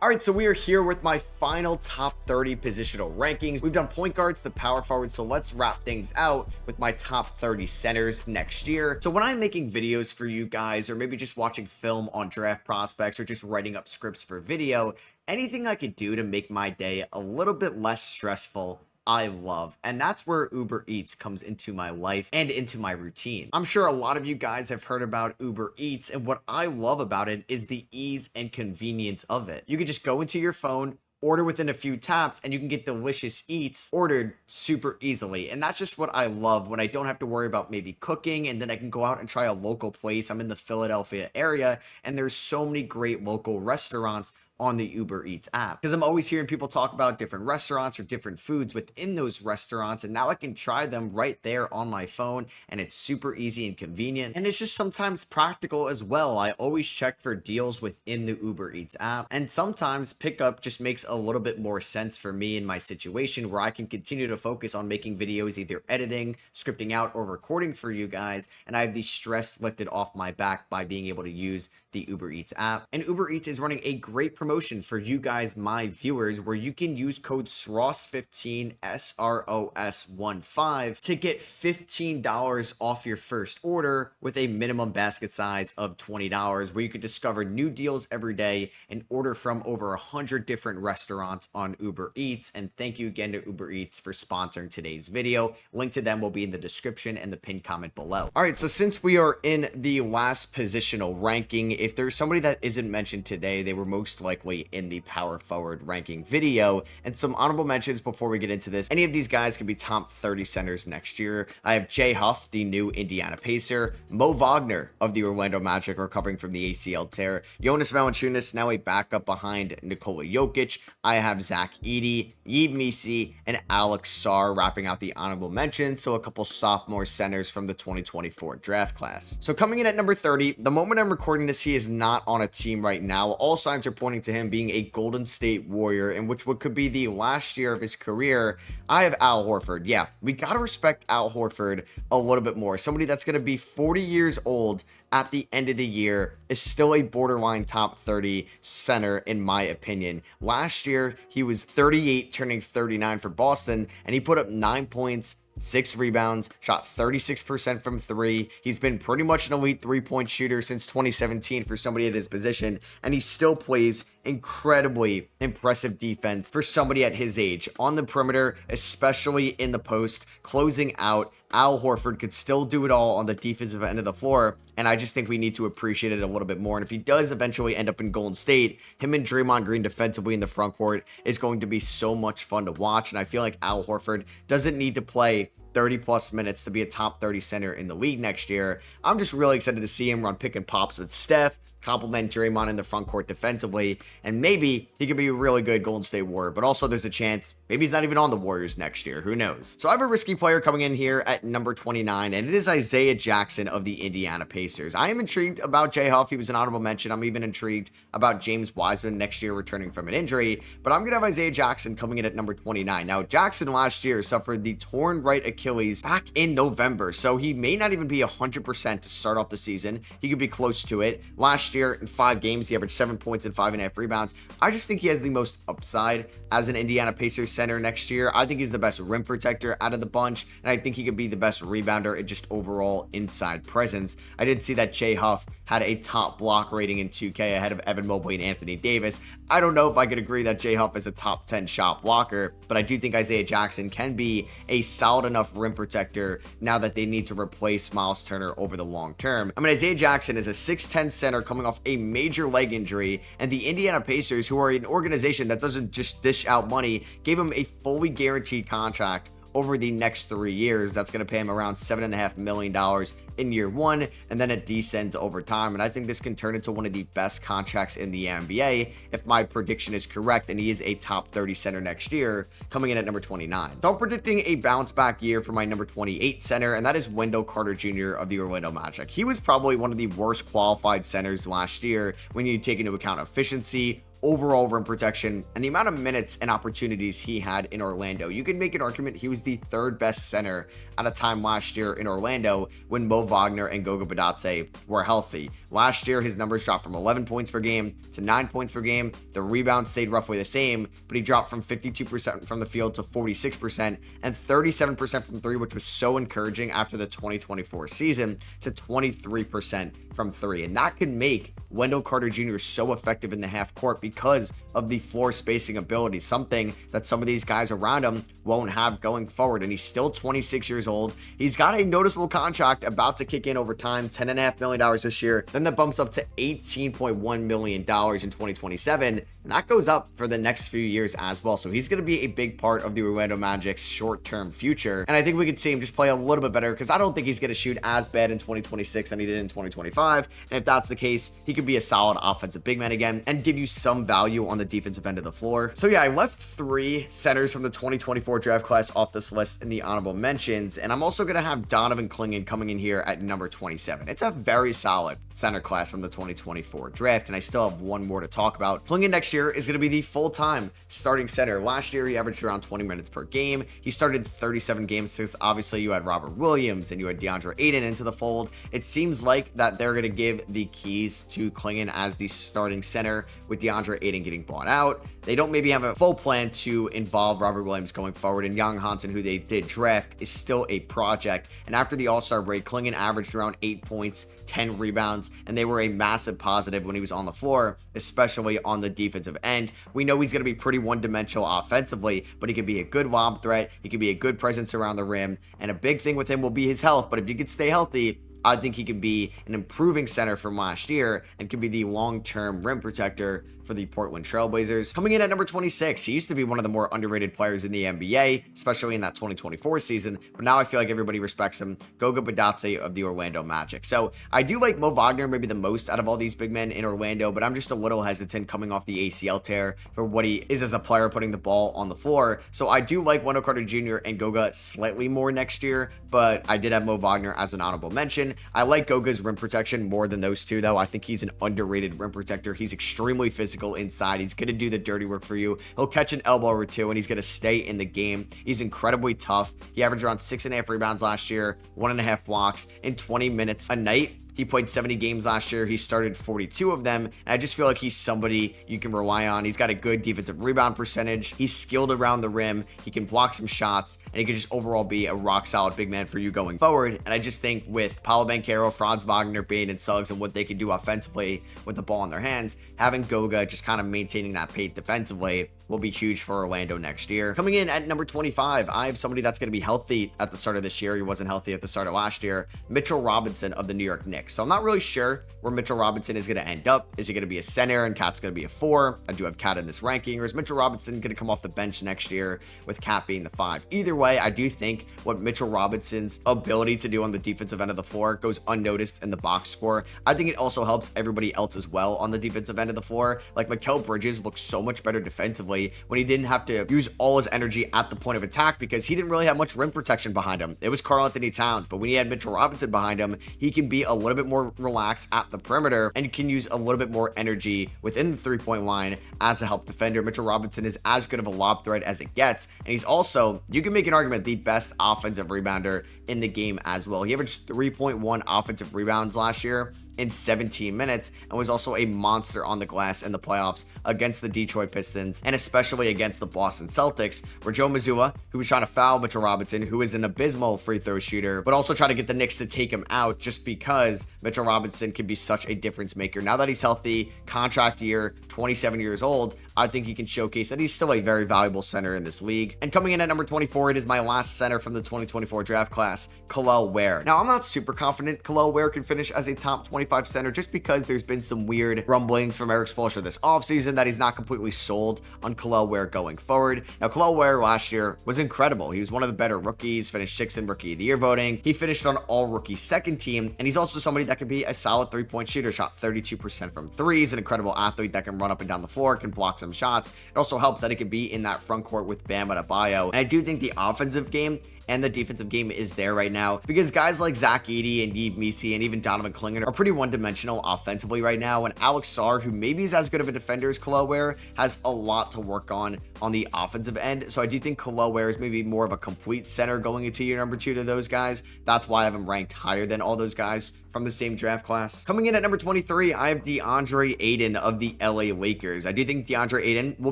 Alright, so we are here with my final top 30 positional rankings. We've done point guards to power forward, so let's wrap things out with my top 30 centers next year. So when I'm making videos for you guys, or maybe just watching film on draft prospects, or just writing up scripts for video, anything I could do to make my day a little bit less stressful, I love. And that's where Uber Eats comes into my life and into my routine. I'm sure a lot of you guys have heard about Uber Eats, and what I love about it is the ease and convenience of it. You can just go into your phone, order within a few taps, and you can get delicious eats ordered super easily. And that's just what I love, when I don't have to worry about maybe cooking, and then I can go out and try a local place. I'm in the Philadelphia area, and there's so many great local restaurants on the Uber Eats app, because I'm always hearing people talk about different restaurants or different foods within those restaurants, and now I can try them right there on my phone, and it's super easy and convenient, and it's just sometimes practical as well. I always check for deals within the Uber Eats app, and sometimes pickup just makes a little bit more sense for me in my situation, where I can continue to focus on making videos, either editing, scripting out, or recording for you guys, and I have the stress lifted off my back by being able to use the Uber Eats app. And Uber Eats is running a great promotion for you guys, my viewers, where you can use code SROS15, SROS15, to get $15 off your first order with a minimum basket size of $20, where you could discover new deals every day and order from over 100 different restaurants on Uber Eats. And thank you again to Uber Eats for sponsoring today's video. Link to them will be in the description and the pinned comment below. All right, so since we are in the last positional ranking, if there's somebody that isn't mentioned today, they were most likely in the power forward ranking video. And some honorable mentions before we get into this: any of these guys could be top 30 centers next year. I have Jay Huff, the new Indiana Pacer; Mo Wagner of the Orlando Magic, recovering from the ACL tear; Jonas Valanciunas, now a backup behind Nikola Jokic. I have Zach Edey, Yves Missi, and Alex Sarr wrapping out the honorable mentions, so a couple sophomore centers from the 2024 draft class. So coming in at number 30, the moment I'm recording this, he is not on a team right now. All signs are pointing to him being a Golden State Warrior, in which what could be the last year of his career. I have Al Horford. Yeah, we gotta respect Al Horford a little bit more. Somebody that's gonna be 40 years old at the end of the year is still a borderline top 30 center, in my opinion. Last year, he was 38, turning 39 for Boston, and he put up 9 points, 6 rebounds, shot 36% from 3. He's been pretty much an elite 3-point shooter since 2017 for somebody at his position, and he still plays incredibly impressive defense for somebody at his age. On the perimeter, especially in the post, closing out, Al Horford could still do it all on the defensive end of the floor, and I just think we need to appreciate it a little bit more. And if he does eventually end up in Golden State, him and Draymond Green defensively in the front court is going to be so much fun to watch, and I feel like Al Horford doesn't need to play 30 plus minutes to be a top 30 center in the league next year. I'm just really excited to see him run pick and pops with Steph, complement Draymond in the front court defensively, and maybe he could be a really good Golden State Warrior, but also there's a chance maybe he's not even on the Warriors next year. Who knows? So I have a risky player coming in here at number 29, and it is Isaiah Jackson of the Indiana Pacers. I am intrigued about Jay Huff. He was an honorable mention. I'm even intrigued about James Wiseman next year returning from an injury, but I'm going to have Isaiah Jackson coming in at number 29. Now, Jackson last year suffered the torn right Achilles back in November, so he may not even be 100% to start off the season. He could be close to it. Last year, in 5 games, he averaged 7 points and 5.5 rebounds. I just think he has the most upside as an Indiana Pacers center next year. I think he's the best rim protector out of the bunch, and I think he could be the best rebounder and just overall inside presence. I did see that Jay Huff had a top block rating in 2K ahead of Evan Mobley and Anthony Davis. I don't know if I could agree that Jay Huff is a top 10 shot blocker, but I do think Isaiah Jackson can be a solid enough rim protector now that they need to replace Myles Turner over the long term. I mean, Isaiah Jackson is a 6'10 center coming off a major leg injury, and the Indiana Pacers, who are an organization that doesn't just dish out money, gave him a fully guaranteed contract over the next 3 years. That's going to pay him around $7.5 million in year 1, and then it descends over time. And I think this can turn into one of the best contracts in the NBA if my prediction is correct, and he is a top 30 center next year, coming in at number 29. So I'm predicting a bounce back year for my number 28 center, and that is Wendell Carter Jr. of the Orlando Magic. He was probably one of the worst qualified centers last year when you take into account efficiency, overall rim protection, and the amount of minutes and opportunities he had in Orlando. You can make an argument he was the third best center at a time last year in Orlando when Mo Wagner and Goga Bitadze were healthy. Last year, his numbers dropped from 11 points per game to 9 points per game. The rebounds stayed roughly the same, but he dropped from 52% from the field to 46% and 37% from three, which was so encouraging after the 2024 season, to 23% from three. And that can make Wendell Carter Jr. so effective in the half court because of the floor spacing ability, something that some of these guys around him won't have going forward. And he's still 26 years old. He's got a noticeable contract about to kick in over time, $10.5 million this year. Then that bumps up to $18.1 million in 2027. And that goes up for the next few years as well. So he's going to be a big part of the Orlando Magic's short-term future. And I think we could see him just play a little bit better because I don't think he's going to shoot as bad in 2026 than he did in 2025. And if that's the case, he could be a solid offensive big man again and give you some value on the defensive end of the floor. So yeah, I left 3 centers from the 2024 draft class off this list in the honorable mentions. And I'm also going to have Donovan Clingan coming in here at number 27. It's a very solid center class from the 2024 draft. And I still have one more to talk about. Clingan next year is going to be the full-time starting center. Last year, he averaged around 20 minutes per game. He started 37 games because obviously you had Robert Williams and you had Deandre Ayton into the fold. It seems like that they're going to give the keys to Clingan as the starting center with Deandre Ayton getting bought out. They don't maybe have a full plan to involve Robert Williams going forward, and Young Hansen, who they did draft, is still a project. And after the All-Star break, Clingan averaged around 8 points, 10 rebounds, and they were a massive positive when he was on the floor, especially on the defensive end. We know he's going to be pretty one-dimensional offensively, but he can be a good lob threat. He can be a good presence around the rim, and a big thing with him will be his health. But if you could stay healthy, I think he can be an improving center from last year and can be the long-term rim protector for the Portland Trailblazers. Coming in at number 26, he used to be one of the more underrated players in the NBA, especially in that 2024 season, but now I feel like everybody respects him, Goga Bitadze of the Orlando Magic. So I do like Mo Wagner maybe the most out of all these big men in Orlando, but I'm just a little hesitant coming off the ACL tear for what he is as a player putting the ball on the floor. So I do like Wendell Carter Jr. and Goga slightly more next year, but I did have Mo Wagner as an honorable mention. I like Goga's rim protection more than those two, though. I think he's an underrated rim protector. He's extremely physical inside. He's going to do the dirty work for you. He'll catch an elbow or two, and he's going to stay in the game. He's incredibly tough. He averaged around 6.5 rebounds last year, 1.5 blocks in 20 minutes a night. He played 70 games last year. He started 42 of them. And I just feel like he's somebody you can rely on. He's got a good defensive rebound percentage. He's skilled around the rim. He can block some shots. And he can just overall be a rock-solid big man for you going forward. And I just think with Paolo Banchero, Franz Wagner, Bane, and Suggs and what they can do offensively with the ball in their hands, having Goga just kind of maintaining that pace defensively will be huge for Orlando next year. Coming in at number 25, I have somebody that's going to be healthy at the start of this year. He wasn't healthy at the start of last year. Mitchell Robinson of the New York Knicks. So I'm not really sure where Mitchell Robinson is going to end up. Is he going to be a center and Cat's going to be a 4? I do have Cat in this ranking. Or is Mitchell Robinson going to come off the bench next year with Cat being the 5? Either way, I do think what Mitchell Robinson's ability to do on the defensive end of the floor goes unnoticed in the box score. I think it also helps everybody else as well on the defensive end of the floor. Like Mikal Bridges looks so much better defensively when he didn't have to use all his energy at the point of attack because he didn't really have much rim protection behind him. It was Karl-Anthony Towns, but when he had Mitchell Robinson behind him, he can be a little bit more relaxed at the perimeter and you can use a little bit more energy within the three-point line as a help defender. Mitchell Robinson is as good of a lob threat as it gets, and he's also, you can make an argument, the best offensive rebounder in the game as well. He averaged 3.1 offensive rebounds last year in 17 minutes and was also a monster on the glass in the playoffs against the Detroit Pistons and especially against the Boston Celtics, where Joe Mazzulla, who was trying to foul Mitchell Robinson, who is an abysmal free throw shooter, but also try to get the Knicks to take him out just because Mitchell Robinson can be such a difference maker. Now that he's healthy, contract year, 27 years old, I think he can showcase that he's still a very valuable center in this league. And coming in at number 24, it is my last center from the 2024 draft class, Kel'el Ware. Now, I'm not super confident Kel'el Ware can finish as a top 25 center just because there's been some weird rumblings from Eric Spoelstra this offseason that he's not completely sold on Kel'el Ware going forward. Now, Kel'el Ware last year was incredible. He was one of the better rookies, finished 6th in Rookie of the Year voting. He finished on all-rookie second team, and he's also somebody that can be a solid three-point shooter, shot 32% from threes, an incredible athlete that can run up and down the floor, can block some shots. It also helps that he can be in that front court with Bam Adebayo. And I do think the offensive game and the defensive game is there right now, because guys like Zach Edey and Yves Missi and even Donovan Clingan are pretty one-dimensional offensively right now, and Alex Sarr, who maybe is as good of a defender as Kel'el Ware, has a lot to work on the offensive end. So I do think Kel'el Ware is maybe more of a complete center going into year number 2 to those guys. That's why I have him ranked higher than all those guys from the same draft class. Coming in at number 23, I have Deandre Ayton of the LA Lakers. I do think Deandre Ayton will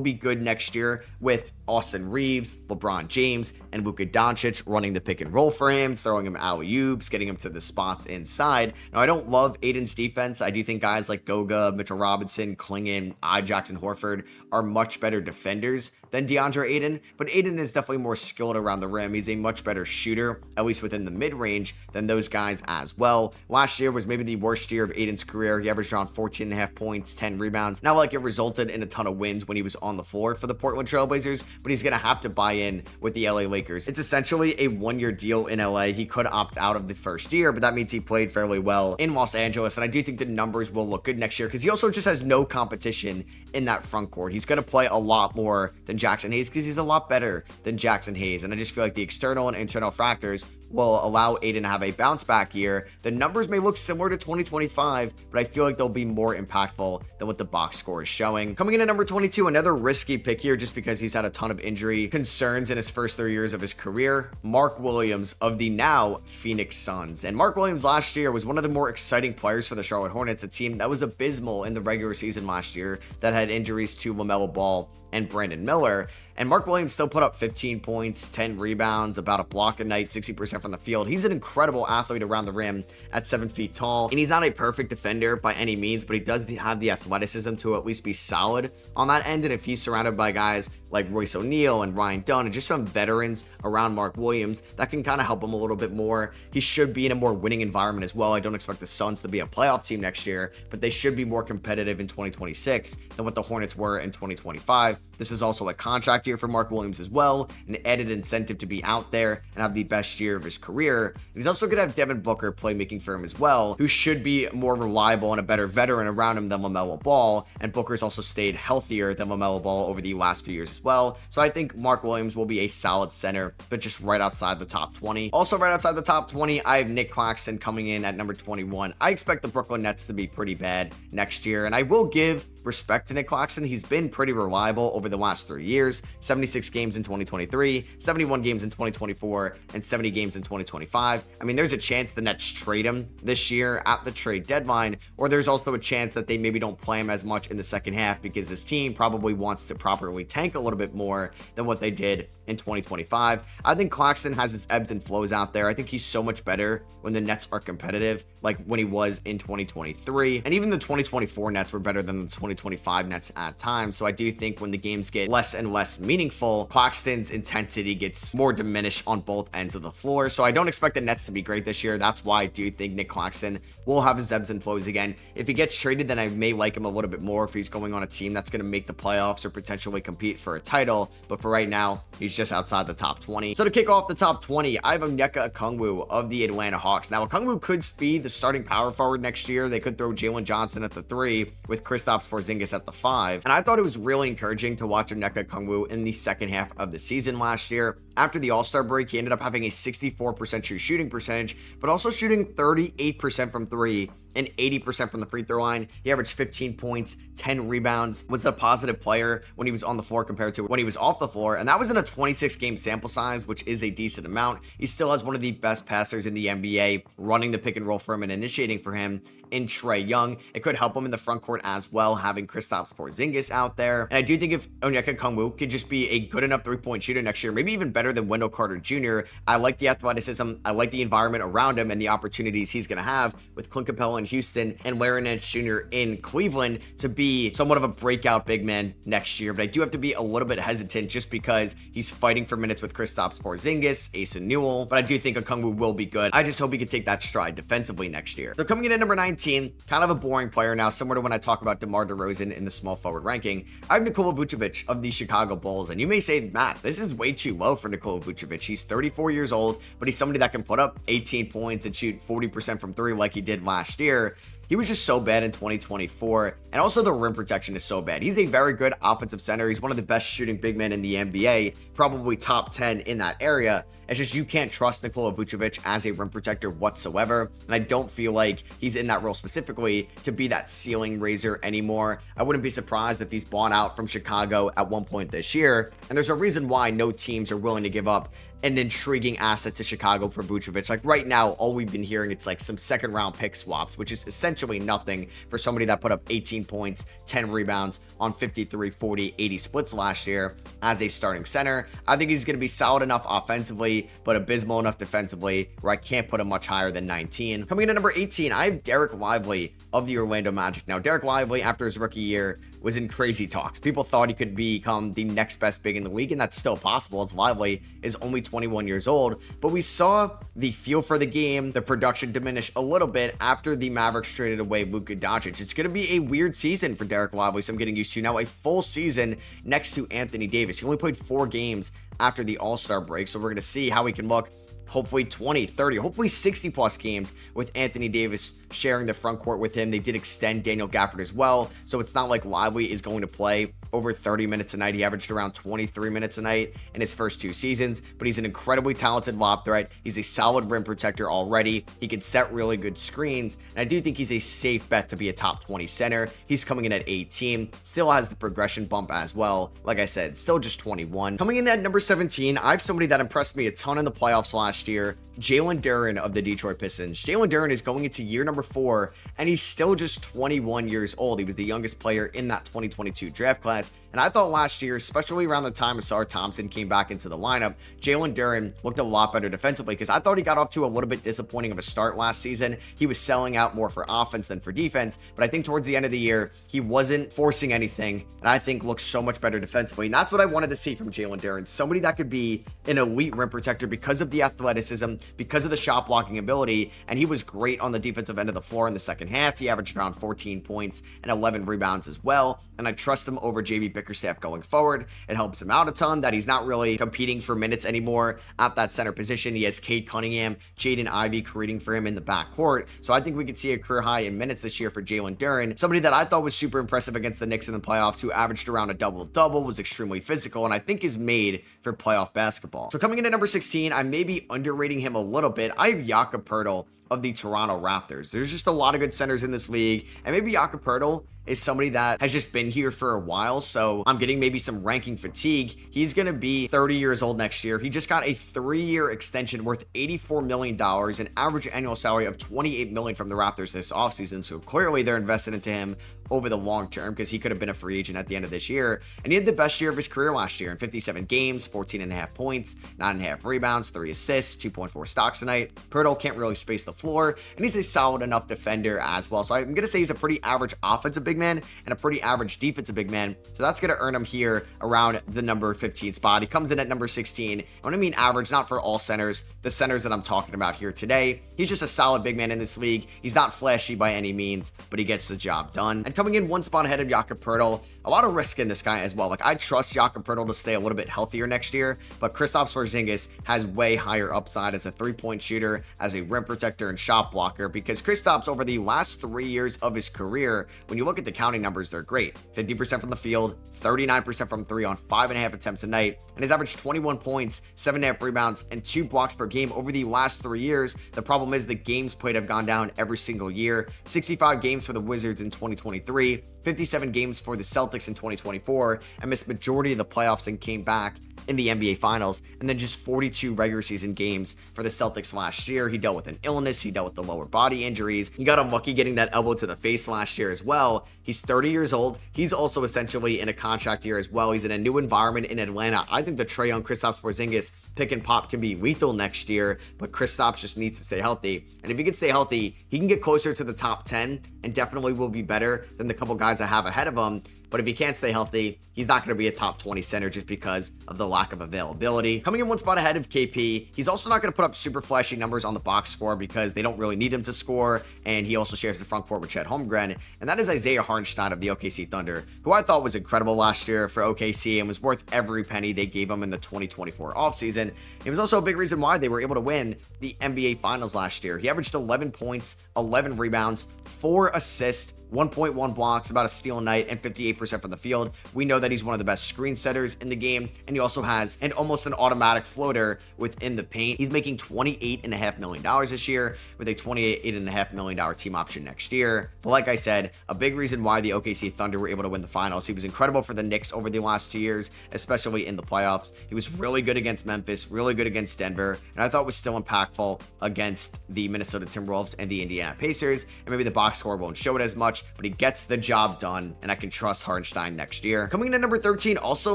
be good next year with Austin Reeves, LeBron James, and Luka Doncic running the pick and roll for him, throwing him alley-oops, getting him to the spots inside. Now, I don't love Ayton's defense. I do think guys like Goga, Mitchell Robinson, Clingan, Jackson Horford are much better defenders than DeAndre Ayton, but Ayton is definitely more skilled around the rim. He's a much better shooter, at least within the mid-range, than those guys as well. Last year was maybe the worst year of Ayton's career. He averaged around 14.5 points, 10 rebounds. Not like it resulted in a ton of wins when he was on the floor for the Portland Trailblazers, but he's going to have to buy in with the LA Lakers. It's essentially a one-year deal in LA. He could opt out of the first year, but that means he played fairly well in Los Angeles, and I do think the numbers will look good next year because he also just has no competition in that front court. He's going to play a lot more than Jackson Hayes because he's a lot better than Jackson Hayes, and I just feel like the external and internal factors will allow Ayton to have a bounce back year. The numbers may look similar to 2025, but I feel like they'll be more impactful than what the box score is showing. Coming in at number 22, another risky pick here just because he's had a ton of injury concerns in his first 3 years of his career, Mark Williams of the now Phoenix Suns. And Mark Williams last year was one of the more exciting players for the Charlotte Hornets, a team that was abysmal in the regular season last year that had injuries to LaMelo Ball and Brandon Miller. And Mark Williams still put up 15 points, 10 rebounds, about a block a night, 60% from the field. He's an incredible athlete around the rim at 7 feet tall. And he's not a perfect defender by any means, but he does have the athleticism to at least be solid on that end. And if he's surrounded by guys like Royce O'Neal and Ryan Dunn and just some veterans around Mark Williams, that can kind of help him a little bit more. He should be in a more winning environment as well. I don't expect the Suns to be a playoff team next year, but they should be more competitive in 2026 than what the Hornets were in 2025. This is also a contract year for Mark Williams as well, an added incentive to be out there and have the best year of his career. And he's also going to have Devin Booker playmaking for him as well, who should be more reliable and a better veteran around him than LaMelo Ball. And Booker's also stayed healthier than LaMelo Ball over the last few years as well. So I think Mark Williams will be a solid center, but just right outside the top 20. Also right outside the top 20, I have Nic Claxton coming in at number 21. I expect the Brooklyn Nets to be pretty bad next year, and I will give respect to Nic Claxton. He's been pretty reliable over the last 3 years, 76 games in 2023, 71 games in 2024, and 70 games in 2025. I mean, there's a chance the Nets trade him this year at the trade deadline, or there's also a chance that they maybe don't play him as much in the second half because this team probably wants to properly tank a little bit more than what they did in 2025. I think Claxton has his ebbs and flows out there. I think he's so much better when the Nets are competitive, like when he was in 2023. And even the 2024 Nets were better than the 2025 Nets at times. So I do think when the games get less and less meaningful, Claxton's intensity gets more diminished on both ends of the floor. So I don't expect the Nets to be great this year. That's why I do think Nic Claxton will have his ebbs and flows again. If he gets traded, then I may like him a little bit more if he's going on a team that's going to make the playoffs or potentially compete for a title. But for right now, he's just outside the top 20. So to kick off the top 20, I have Onyeka Okongwu of the Atlanta Hawks. Now, Okongwu could be the starting power forward next year. They could throw Jalen Johnson at the 3 with Kristaps Porzingis at the 5. And I thought it was really encouraging to watch Onyeka Okongwu in the second half of the season last year. After the All-Star break, he ended up having a 64% true shooting percentage, but also shooting 38% from 3 and 80% from the free throw line. He averaged 15 points, 10 rebounds, was a positive player when he was on the floor compared to when he was off the floor. And that was in a 26 game sample size, which is a decent amount. He still has one of the best passers in the NBA running the pick and roll for him and initiating for him in Trae Young. It could help him in the front court as well, having Kristaps Porzingis out there. And I do think if Onyeka Okongwu could just be a good enough three-point shooter next year, maybe even better than Wendell Carter Jr., I like the athleticism, I like the environment around him and the opportunities he's going to have with Clint Capella in Houston and Larry Nance Jr. in Cleveland to be somewhat of a breakout big man next year. But I do have to be a little bit hesitant just because he's fighting for minutes with Kristaps Porzingis, Ayton Newell, but I do think Okongwu will be good. I just hope he can take that stride defensively next year. So coming in at number 19, kind of a boring player now, similar to when I talk about DeMar DeRozan in the small forward ranking, I have Nikola Vucevic of the Chicago Bulls. And you may say, Matt, this is way too low for Nikola Vucevic. He's 34 years old, but he's somebody that can put up 18 points and shoot 40% from 3 like he did last year. He was just so bad in 2024, and also the rim protection is so bad. He's a very good offensive center. He's one of the best shooting big men in the NBA, probably top 10 in that area. It's just you can't trust Nikola Vucevic as a rim protector whatsoever, and I don't feel like he's in that role specifically to be that ceiling raiser anymore. I wouldn't be surprised if he's bought out from Chicago at one point this year, and there's a reason why no teams are willing to give up an intriguing asset to Chicago for Vucevic. Like right now, all we've been hearing, it's like some second round pick swaps, which is essentially nothing for somebody that put up 18 points, 10 rebounds on 53, 40, 80 splits last year as a starting center. I think he's going to be solid enough offensively, but abysmal enough defensively where I can't put him much higher than 19. Coming in at number 18, I have Dereck Lively of the Orlando Magic. Now, Dereck Lively, after his rookie year, was in crazy talks. People thought he could become the next best big in the league, and that's still possible as Lively is only 21 years old. But we saw the feel for the game, the production diminish a little bit after the Mavericks traded away Luka Doncic. It's going to be a weird season for Dereck Lively, so I'm getting used to now a full season next to Anthony Davis. He only played 4 games after the All-Star break, so we're going to see how he can look. Hopefully 20, 30, hopefully 60 plus games with Anthony Davis sharing the front court with him. They did extend Daniel Gaffford as well, so it's not like Lively is going to play over 30 minutes a night. He averaged around 23 minutes a night in his first 2 seasons, but he's an incredibly talented lob threat. He's a solid rim protector already. He can set really good screens, and I do think he's a safe bet to be a top 20 center. He's coming in at 18, still has the progression bump as well. Like I said, still just 21. Coming in at number 17, I have somebody that impressed me a ton in the playoffs last year, Jalen Duren of the Detroit Pistons. Jalen Duren is going into year number 4, and he's still just 21 years old. He was the youngest player in that 2022 draft class, and I thought last year, especially around the time Asar Thompson came back into the lineup, Jalen Duren looked a lot better defensively because I thought he got off to a little bit disappointing of a start last season. He was selling out more for offense than for defense, but I think towards the end of the year, he wasn't forcing anything, and I think looks so much better defensively, and that's what I wanted to see from Jalen Duren. Somebody that could be an elite rim protector because of the athleticism, because of the shot blocking ability, and he was great on the defensive end of the floor in the second half. He averaged around 14 points and 11 rebounds as well, and I trust him over JB Bickerstaff going forward. It helps him out a ton that he's not really competing for minutes anymore at that center position. He has Cade Cunningham, Jaden Ivey creating for him in the backcourt, so I think we could see a career high in minutes this year for Jalen Duren, somebody that I thought was super impressive against the Knicks in the playoffs, who averaged around a double-double, was extremely physical, and I think is made for playoff basketball. So coming in at number 16, I may be underrating him a little bit. I have Jakob Poeltl of the Toronto Raptors. There's just a lot of good centers in this league, and maybe Jakob Poeltl is somebody that has just been here for a while, so I'm getting maybe some ranking fatigue. He's going to be 30 years old next year. He just got a 3-year extension worth $84 million, an average annual salary of $28 million from the Raptors this offseason, so clearly they're invested into him over the long term because he could have been a free agent at the end of this year. And he had the best year of his career last year in 57 games, 14.5 points, 9.5 rebounds, 3 assists, 2.4 stocks a night. Poeltl can't really space the floor, and he's a solid enough defender as well. So I'm going to say he's a pretty average offensive big man and a pretty average defensive big man. So that's going to earn him here around the number 15 spot. He comes in at number 16. When I mean average, not for all centers, the centers that I'm talking about here today. He's just a solid big man in this league. He's not flashy by any means, but he gets the job done. And coming in one spot ahead of Jakob Poeltl, a lot of risk in this guy as well. Like, I trust Jakob Poeltl to stay a little bit healthier next year, but Kristaps Porzingis has way higher upside as a 3-point shooter, as a rim protector and shot blocker, because Kristaps over the last 3 years of his career, when you look at the counting numbers, they're great. 50% from the field, 39% from 3 on 5.5 attempts a night, and has averaged 21 points, 7.5 rebounds, and 2 blocks per game over the last 3 years. The problem is the games played have gone down every single year. 65 games for the Wizards in 2023, 57 games for the Celtics in 2024, and missed majority of the playoffs and came back in the NBA Finals, and then just 42 regular season games for the Celtics last year. He dealt with an illness, he dealt with the lower body injuries, he got unlucky getting that elbow to the face last year as well. He's 30 years old. He's also essentially in a contract year as well. He's in a new environment in Atlanta. I think the Trae Young, Kristaps Porzingis pick and pop can be lethal next year, but Kristaps just needs to stay healthy. And if he can stay healthy, he can get closer to the top 10 and definitely will be better than the couple guys I have ahead of him. but if he can't stay healthy, he's not going to be a top 20 center just because of the lack of availability. Coming in one spot ahead of KP, he's also not going to put up super flashy numbers on the box score because they don't really need him to score, and he also shares the front court with Chet Holmgren, and that is Isaiah Hartenstein of the OKC Thunder, who I thought was incredible last year for OKC and was worth every penny they gave him in the 2024 offseason. He was also a big reason why they were able to win the NBA Finals last year. He averaged 11 points, 11 rebounds, 4 assists, 1.1 blocks, about a steal a night, and 58% from the field. We know that he's one of the best screen setters in the game, and he also has almost an automatic floater within the paint. He's making $28.5 million this year with a $28.5 million team option next year. But like I said, a big reason why the OKC Thunder were able to win the finals. He was incredible for the Knicks over the last 2 years, especially in the playoffs. He was really good against Memphis, really good against Denver, and I thought was still impactful against the Minnesota Timberwolves and the Indiana Pacers. And maybe the box score won't show it as much, but he gets the job done, and I can trust Hartenstein next year. Coming in at number 13, also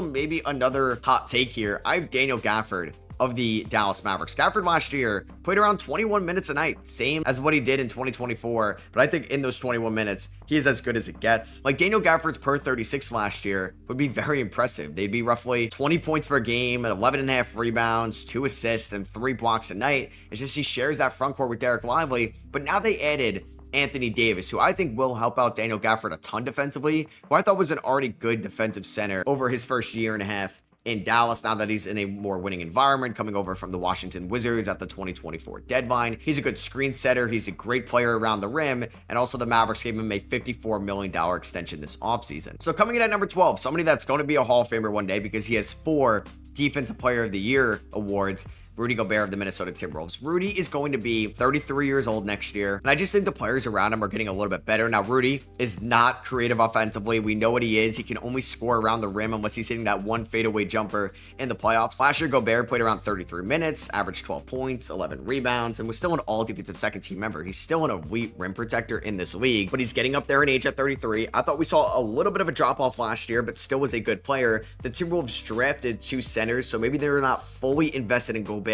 maybe another hot take here, I have Daniel Gaffford of the Dallas Mavericks. Gaffford last year played around 21 minutes a night, same as what he did in 2024, but I think in those 21 minutes, he is as good as it gets. Like Daniel Gafford's per 36 last year would be very impressive. They'd be roughly 20 points per game and 11.5 rebounds, 2 assists, and 3 blocks a night. It's just he shares that front court with Dereck Lively, but now they added Anthony Davis, who I think will help out Daniel Gafford a ton defensively, who I thought was an already good defensive center over his first year and a half in Dallas, now that he's in a more winning environment, coming over from the Washington Wizards at the 2024 deadline. He's a good screen setter. He's a great player around the rim, and also the Mavericks gave him a $54 million extension this offseason. So coming in at number 12, somebody that's going to be a Hall of Famer one day because he has 4 Defensive Player of the Year awards, Rudy Gobert of the Minnesota Timberwolves. Rudy is going to be 33 years old next year, and I just think the players around him are getting a little bit better. Now, Rudy is not creative offensively. We know what he is. He can only score around the rim unless he's hitting that one fadeaway jumper in the playoffs. Last year, Gobert played around 33 minutes, averaged 12 points, 11 rebounds, and was still an all-defensive second-team member. He's still an elite rim protector in this league, but he's getting up there in age at 33. I thought we saw a little bit of a drop-off last year, but still was a good player. The Timberwolves drafted 2 centers, so maybe they're not fully invested in Gobert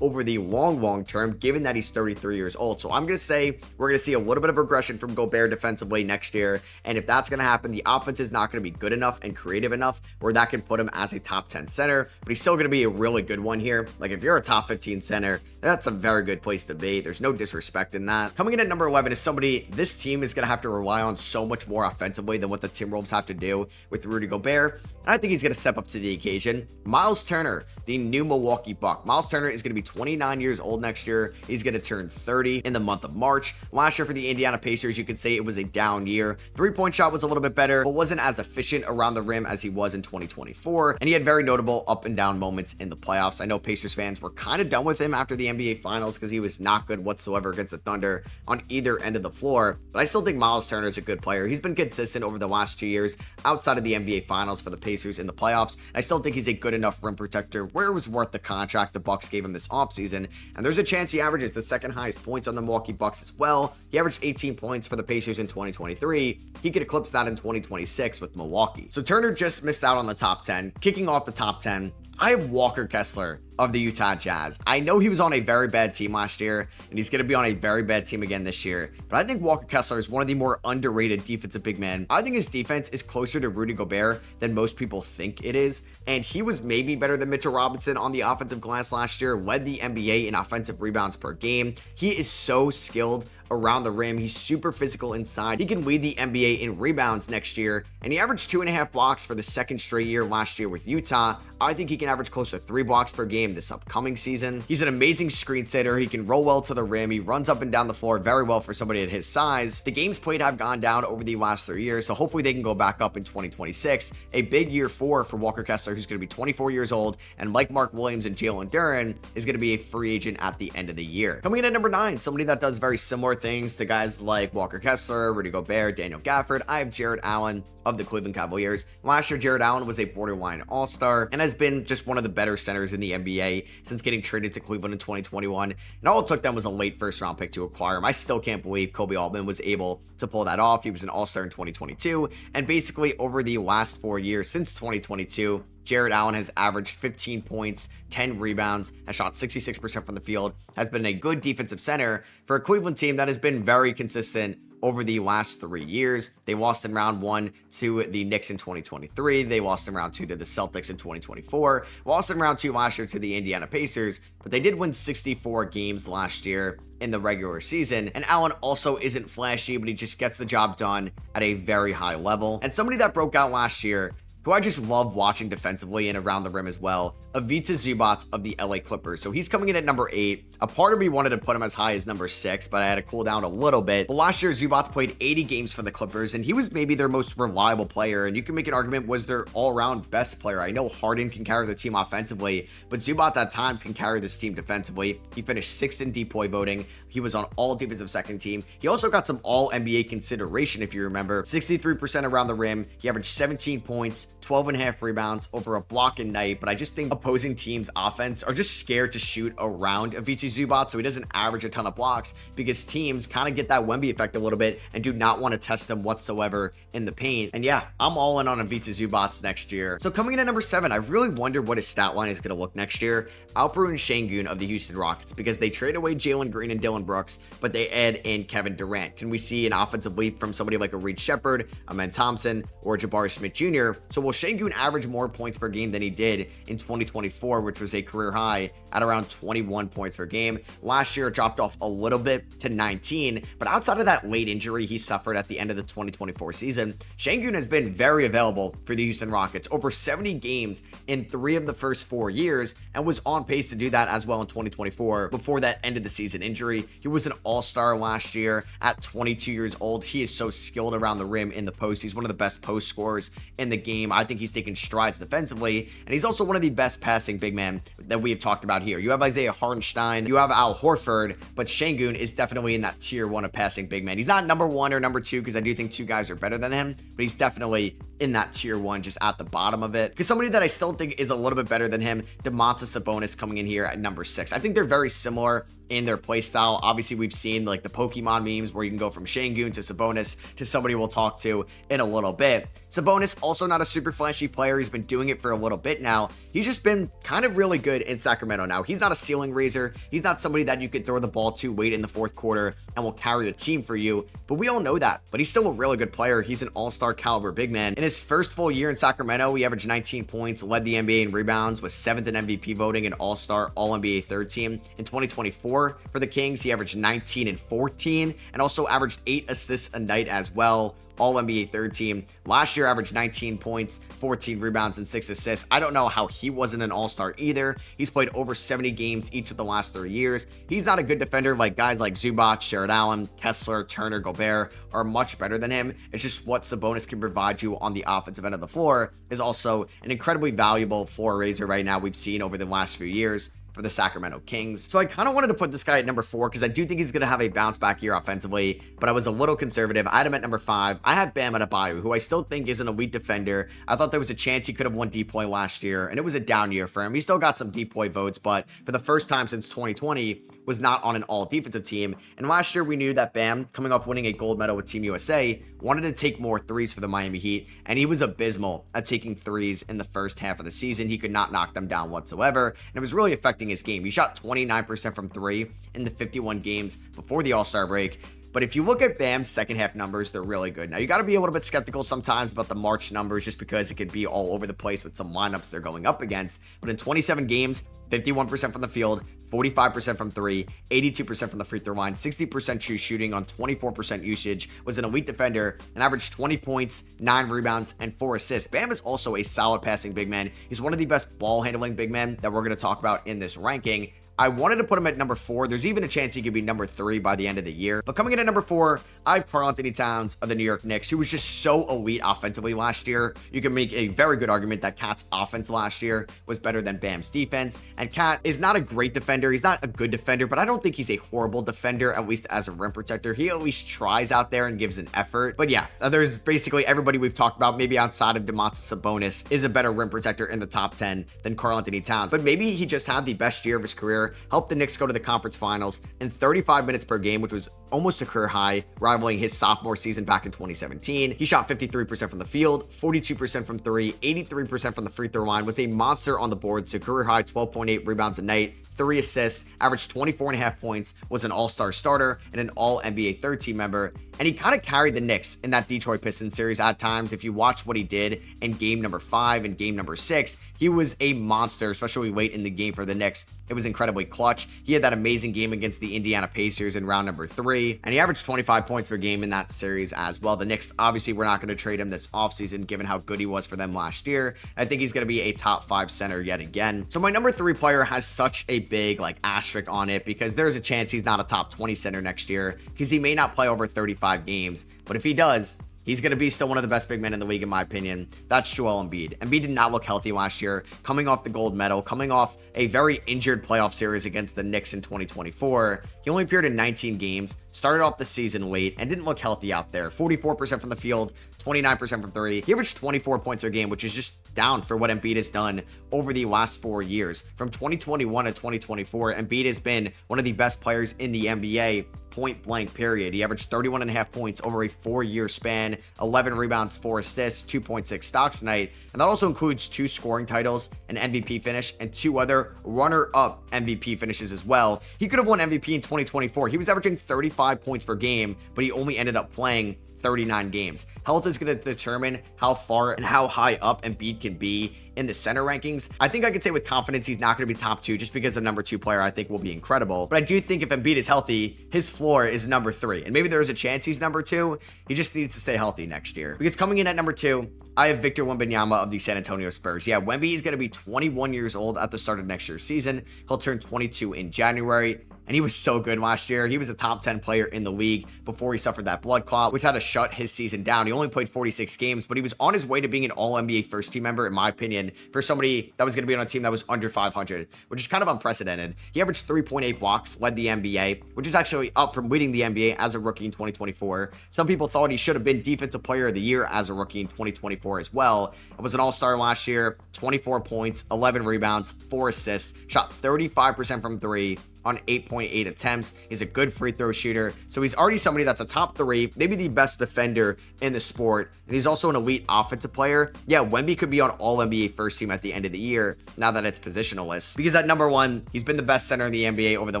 over the long term, given that he's 33 years old. So I'm going to say we're going to see a little bit of regression from Gobert defensively next year. And if that's going to happen, the offense is not going to be good enough and creative enough where that can put him as a top 10 center, but he's still going to be a really good one here. Like if you're a top 15 center, that's a very good place to be. There's no disrespect in that. Coming in at number 11 is somebody this team is going to have to rely on so much more offensively than what the Timberwolves have to do with Rudy Gobert. And I think he's going to step up to the occasion. Myles Turner, the new Milwaukee Buck. Myles Turner is going to be 29 years old next year. He's going to turn 30 in the month of March. Last year for the Indiana Pacers, you could say it was a down year. 3-point shot was a little bit better, but wasn't as efficient around the rim as he was in 2024. And he had very notable up and down moments in the playoffs. I know Pacers fans were kind of done with him after the NBA Finals because he was not good whatsoever against the Thunder on either end of the floor. But I still think Myles Turner is a good player. He's been consistent over the last 2 years outside of the NBA Finals for the Pacers in the playoffs. And I still think he's a good enough rim protector where it was worth the contract the Bucks gave him this offseason. And there's a chance he averages the second highest points on the Milwaukee Bucks as well. He averaged 18 points for the Pacers in 2023. He could eclipse that in 2026 with Milwaukee. So Turner just missed out on the top 10. Kicking off the top 10, I have Walker Kessler of the Utah Jazz. I know he was on a very bad team last year, and he's going to be on a very bad team again this year, but I think Walker Kessler is one of the more underrated defensive big men. I think his defense is closer to Rudy Gobert than most people think it is, and he was maybe better than Mitchell Robinson on the offensive glass last year, led the NBA in offensive rebounds per game. He is so skilled around the rim. He's super physical inside. He can lead the NBA in rebounds next year, and he averaged 2.5 blocks for the second straight year last year with Utah. I think he can average close to 3 blocks per game this upcoming season. He's an amazing screen setter. He can roll well to the rim. He runs up and down the floor very well for somebody at his size. The games played have gone down over the last 3 years, so hopefully they can go back up in 2026. A big year 4 for Walker Kessler, who's going to be 24 years old, and like Mark Williams and Jalen Duren, is going to be a free agent at the end of the year. Coming in at number 9, somebody that does very similar things to guys like Walker Kessler, Rudy Gobert, Daniel Gaffford, I have Jarrett Allen of the Cleveland Cavaliers. Last year, Jarrett Allen was a borderline all-star and has been just one of the better centers in the NBA since getting traded to Cleveland in 2021. And all it took them was a late first-round pick to acquire him. I still can't believe Kobe Altman was able to pull that off. He was an all-star in 2022, and basically over the last 4 years since 2022, Jarrett Allen has averaged 15 points, 10 rebounds, has shot 66% from the field, has been a good defensive center for a Cleveland team that has been very consistent over the last 3 years. They lost in round 1 to the Knicks in 2023. They lost in round 2 to the Celtics in 2024. Lost in round 2 last year to the Indiana Pacers, but they did win 64 games last year in the regular season. And Allen also isn't flashy, but he just gets the job done at a very high level. And somebody that broke out last year, who I just love watching defensively and around the rim as well, Ivica Zubac of the LA Clippers. So he's coming in at number 8. A part of me wanted to put him as high as number 6, but I had to cool down a little bit. But last year, Zubac played 80 games for the Clippers, and he was maybe their most reliable player. And you can make an argument was their all-around best player. I know Harden can carry the team offensively, but Zubac at times can carry this team defensively. He finished 6th in DPOY voting. He was on all defensive second team. He also got some all-NBA consideration, if you remember. 63% around the rim. He averaged 17 points, 12.5 rebounds, over a block a night. But I just think opposing teams' offense are just scared to shoot around Ivica Zubac, so he doesn't average a ton of blocks because teams kind of get that Wemby effect a little bit and do not want to test him whatsoever in the paint. And yeah, I'm all in on Ivica Zubac next year. So coming in at number 7, I really wonder what his stat line is going to look next year. Outbrewing Şengün of the Houston Rockets because they trade away Jalen Green and Dillon Brooks, but they add in Kevin Durant. Can we see an offensive leap from somebody like a Reed Shepherd, a Amen Thompson, or Jabari Smith Jr.? So will Şengün average more points per game than he did in 2024, which was a career high at around 21 points per game. Last year, it dropped off a little bit to 19, but outside of that late injury he suffered at the end of the 2024 season, Şengün has been very available for the Houston Rockets, over 70 games in 3 of the first 4 years, and was on pace to do that as well in 2024 before that end of the season injury. He was an all-star last year at 22 years old. He is so skilled around the rim in the post. He's one of the best post scorers in the game. I think he's taken strides defensively, and he's also one of the best passing big men that we have talked about here. You have Isaiah Hartenstein, you have Al Horford, but Şengün is definitely in that tier 1 of passing big men. He's not number 1 or number 2 because I do think 2 guys are better than him, but he's definitely in that tier 1, just at the bottom of it. Because somebody that I still think is a little bit better than him, Domantas Sabonis, coming in here at number 6. I think they're very similar in their play style. Obviously, we've seen like the Pokemon memes where you can go from Şengün to Sabonis to somebody we'll talk to in a little bit. Sabonis, also not a super flashy player. He's been doing it for a little bit now. He's just been kind of really good in Sacramento now. He's not a ceiling raiser. He's not somebody that you could throw the ball to late in the 4th quarter and will carry a team for you, but we all know that. But he's still a really good player. He's an all-star caliber big man. In his first full year in Sacramento, he averaged 19 points, led the NBA in rebounds, was 7th in MVP voting, and all-star all-NBA 3rd team. In 2024 for the Kings, he averaged 19 and 14 and also averaged 8 assists a night as well. All-NBA 3rd team. Last year averaged 19 points, 14 rebounds, and 6 assists. I don't know how he wasn't an all-star either. He's played over 70 games each of the last 3 years. He's not a good defender like guys like Zubac, Jarrett Allen, Kessler, Turner, Gobert are much better than him. It's just what Sabonis can provide you on the offensive end of the floor is also an incredibly valuable floor raiser right now we've seen over the last few years for the Sacramento Kings. So I kind of wanted to put this guy at number 4 because I do think he's going to have a bounce back year offensively, but I was a little conservative. I had him at number 5. I have Bam Adebayo, who I still think is an elite defender. I thought there was a chance he could have won DPOY last year, and it was a down year for him. He still got some DPOY votes, but for the first time since 2020, was not on an all-defensive team. And last year, we knew that Bam, coming off winning a gold medal with Team USA, wanted to take more threes for the Miami Heat, and he was abysmal at taking threes in the first half of the season. He could not knock them down whatsoever, and it was really affecting his game. He shot 29% from 3 in the 51 games before the All-Star break. But if you look at Bam's second half numbers, they're really good. Now, you got to be a little bit skeptical sometimes about the March numbers just because it could be all over the place with some lineups they're going up against. But in 27 games, 51% from the field, 45% from 3, 82% from the free throw line, 60% true shooting on 24% usage, was an elite defender and averaged 20 points, 9 rebounds, and 4 assists. Bam is also a solid passing big man. He's one of the best ball handling big men that we're going to talk about in this ranking. I wanted to put him at number 4. There's even a chance he could be number 3 by the end of the year. But coming in at number 4, I have Karl-Anthony Towns of the New York Knicks, who was just so elite offensively last year. You can make a very good argument that Cat's offense last year was better than Bam's defense. And Cat is not a great defender. He's not a good defender, but I don't think he's a horrible defender, at least as a rim protector. He at least tries out there and gives an effort. But yeah, there's basically everybody we've talked about, maybe outside of Domantas Sabonis, is a better rim protector in the top 10 than Karl-Anthony Towns. But maybe he just had the best year of his career year, helped the Knicks go to the conference finals in 35 minutes per game, which was almost a career high, rivaling his sophomore season back in 2017. He shot 53% from the field, 42% from three, 83% from the free throw line, was a monster on the board, so career high 12.8 rebounds a night, 3 assists, averaged 24.5 points, was an all-star starter and an all-NBA third-team member, and he kind of carried the Knicks in that Detroit Pistons series at times. If you watch what he did in game number 5 and game number 6, he was a monster, especially late in the game for the Knicks. It was incredibly clutch. He had that amazing game against the Indiana Pacers in round number 3, and he averaged 25 points per game in that series as well. The Knicks obviously were not going to trade him this offseason given how good he was for them last year. I think he's going to be a top 5 center yet again. So my number 3 player has such a big asterisk on it because there's a chance he's not a top 20 center next year because he may not play over 35 games, but if he does, he's going to be still one of the best big men in the league, in my opinion. That's Joel Embiid. Embiid did not look healthy last year, coming off the gold medal, coming off a very injured playoff series against the Knicks in 2024. He only appeared in 19 games, started off the season late, and didn't look healthy out there. 44% from the field, 29% from 3. He averaged 24 points per game, which is just down for what Embiid has done over the last 4 years. From 2021 to 2024, Embiid has been one of the best players in the NBA, point blank period. He averaged 31.5 points over a 4-year span, 11 rebounds, 4 assists, 2.6 stocks a night, and that also includes 2 scoring titles, an MVP finish, and 2 other runner-up MVP finishes as well. He could have won MVP in 2024. He was averaging 35 points per game, but he only ended up playing 39 games. Health is going to determine how far and how high up Embiid can be in the center rankings. I think I could say with confidence he's not going to be top 2 just because the number 2 player I think will be incredible. But I do think if Embiid is healthy, his floor is number 3. And maybe there is a chance he's number 2. He just needs to stay healthy next year. Because coming in at number 2, I have Victor Wembanyama of the San Antonio Spurs. Yeah, Wemby is going to be 21 years old at the start of next year's season. He'll turn 22 in January. And he was so good last year. He was a top 10 player in the league before he suffered that blood clot, which had to shut his season down. He only played 46 games, but he was on his way to being an all-NBA first-team member, in my opinion, for somebody that was going to be on a team that was under 500, which is kind of unprecedented. He averaged 3.8 blocks, led the NBA, which is actually up from leading the NBA as a rookie in 2024. Some people thought he should have been Defensive Player of the Year as a rookie in 2024 as well. It was an all-star last year, 24 points, 11 rebounds, 4 assists, shot 35% from 3, on 8.8 attempts. He's a good free throw shooter. So he's already somebody that's a top 3, maybe the best defender in the sport. And he's also an elite offensive player. Yeah, Wemby could be on all NBA first team at the end of the year now that it's positionless. Because at number 1, he's been the best center in the NBA over the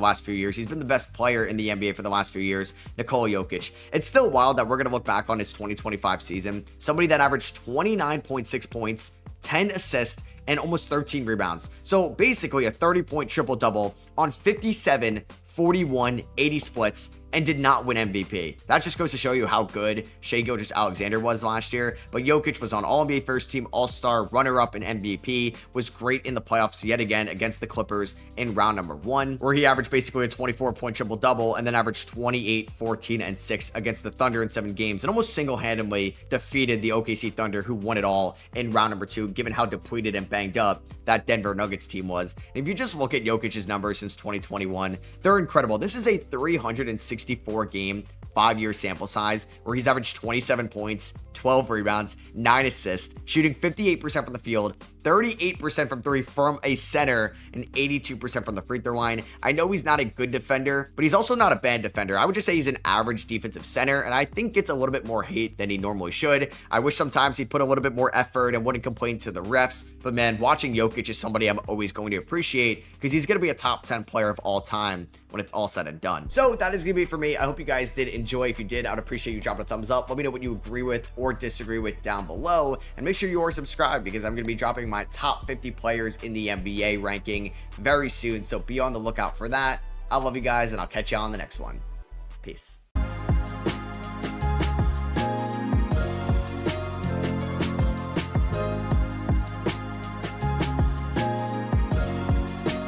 last few years. He's been the best player in the NBA for the last few years, Nikola Jokic. It's still wild that we're going to look back on his 2025 season. Somebody that averaged 29.6 points, 10 assists, and almost 13 rebounds. So basically a 30-point triple-double on 57, 41, 80 splits, and did not win MVP. That just goes to show you how good Shai Gilgeous-Alexander was last year. But Jokic was on All-NBA First Team, All-Star, runner-up, and MVP, was great in the playoffs yet again against the Clippers in round number 1, where he averaged basically a 24-point triple-double and then averaged 28, 14, and 6 against the Thunder in 7 games, and almost single-handedly defeated the OKC Thunder, who won it all in round number 2, given how depleted and banged up that Denver Nuggets team was. And if you just look at Jokic's numbers since 2021, they're incredible. This is a 364 game 5-year sample size where he's averaged 27 points, 12 rebounds, 9 assists, shooting 58% from the field, 38% from 3 from a center, and 82% from the free throw line. I know he's not a good defender, but he's also not a bad defender. I would just say he's an average defensive center, and I think gets a little bit more hate than he normally should. I wish sometimes he'd put a little bit more effort and wouldn't complain to the refs, but man, watching Jokic is somebody I'm always going to appreciate because he's going to be a top 10 player of all time when it's all said and done. So that is going to be it for me. I hope you guys did enjoy. If you did, I'd appreciate you dropping a thumbs up. Let me know what you agree with or disagree with down below, and make sure you are subscribed because I'm going to be dropping my top 50 players in the NBA ranking very soon, so be on the lookout for that. I love you guys, and I'll catch you on the next one. Peace.